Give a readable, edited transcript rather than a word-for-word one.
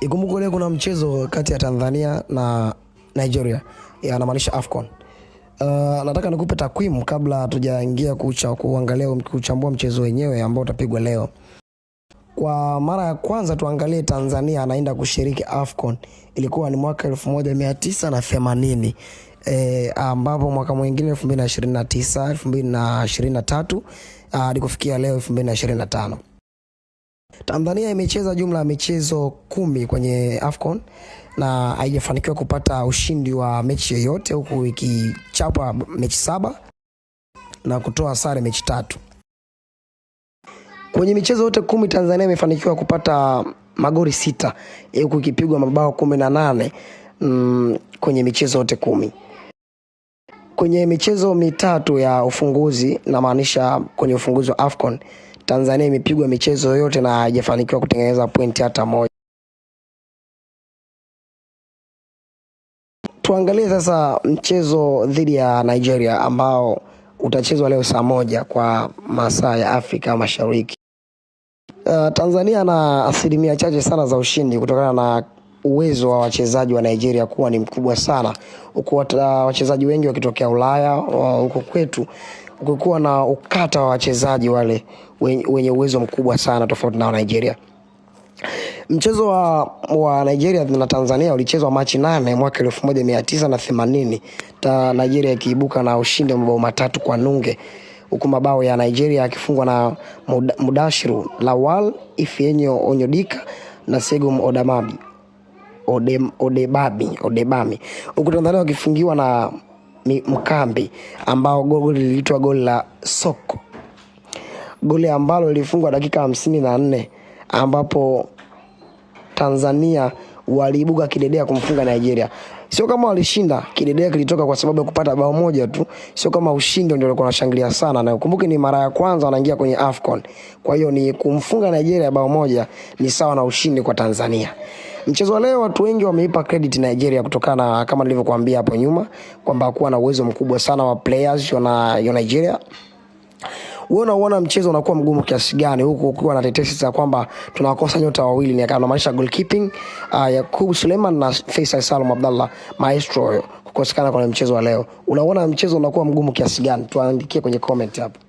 Ikumbuke leo kuna mchezo kati ya Tanzania na Nigeria, anamaanisha AFCON. Nataka nikupe takwimu kabla hatujaingia kuangalia kuchambua mchezo wenyewe ambao utapigwa leo. Kwa mara ya kwanza tuangalie Tanzania anaenda kushiriki AFCON. Ilikuwa ni mwaka 1980. Ambapo mwaka mwingine 2029, 2023 hadi kufikia leo 2025. Tanzania imecheza jumla ya michezo 10 kwenye AFCON na haijafanikiwa kupata ushindi wa mechi yoyote, huku ikichapa mechi 7 na kutoa sare mechi 3. Kwenye michezo yote 10 Tanzania imefanikiwa kupata magoli 6, huku ikipigwa mabao 18 kwenye michezo yote 10. Kwenye michezo mitatu ya ufunguzi, na maanisha kwenye ufunguzi wa AFCON, Tanzania imepigwa michezo yote na haijafanikiwa kutengeneza pointi hata moja. Tuangalie sasa mchezo dhidi ya Nigeria ambao utachezwa leo saa 1 kwa masaa ya Afrika Mashariki. Tanzania na asilimia chache sana za ushindi kutokana na uwezo wa wachezaji wa Nigeria kuwa ni mkubwa sana. Huku wachezaji wengi wakitokea Ulaya, huko kwetu kulikuwa na ukata wa wachezaji wale wenye uwezo mkubwa sana tofauti na Nigeria. Mchezo wa Nigeria na Tanzania ulichezwa Machi 8 mwaka 1980. Nigeria ikiibuka na ushindi wa mabao 3 kwa nunge, huku mabao ya Nigeria yakifungwa na Mudashiru Lawal, Ifeanyi Onyedika na Segum Odebami. Huku Tanzania wakifungiwa na Mkambi, ambao goli liliitwa goli la Soko. Goli ambalo lilifungwa dakika 54, ambapo Tanzania waliibuka kidedea kumfunga Nigeria. Sio kama walishinda, kidedea kilitoka kwa sababu ya kupata bao moja tu. Sio kama ushindi ndio walikuwa wanashangilia sana, na ukumbuke ni mara ya kwanza wanaingia kwenye AFCON. Kwa hiyo ni kumfunga Nigeria bao moja ni sawa na ushindi kwa Tanzania. Mchezo wa leo watu wengi wameipa credit Nigeria kutokana, kama nilivyokuambia hapo nyuma, kwamba hakuwa na uwezo mkubwa sana wa players ya Nigeria. Unaona mchezo unakuwa mgumu kiasi gani, huku ukiwa na tetesi za kwamba tunakosa nyota wawili, ni kama maanisha goalkeeping Yakub Suleiman na Faisal Salum Abdallah Maestro kukosekana kwenye mchezo wa leo. Unaona mchezo unakuwa mgumu kiasi gani? Tuandikie kwenye comment hapo.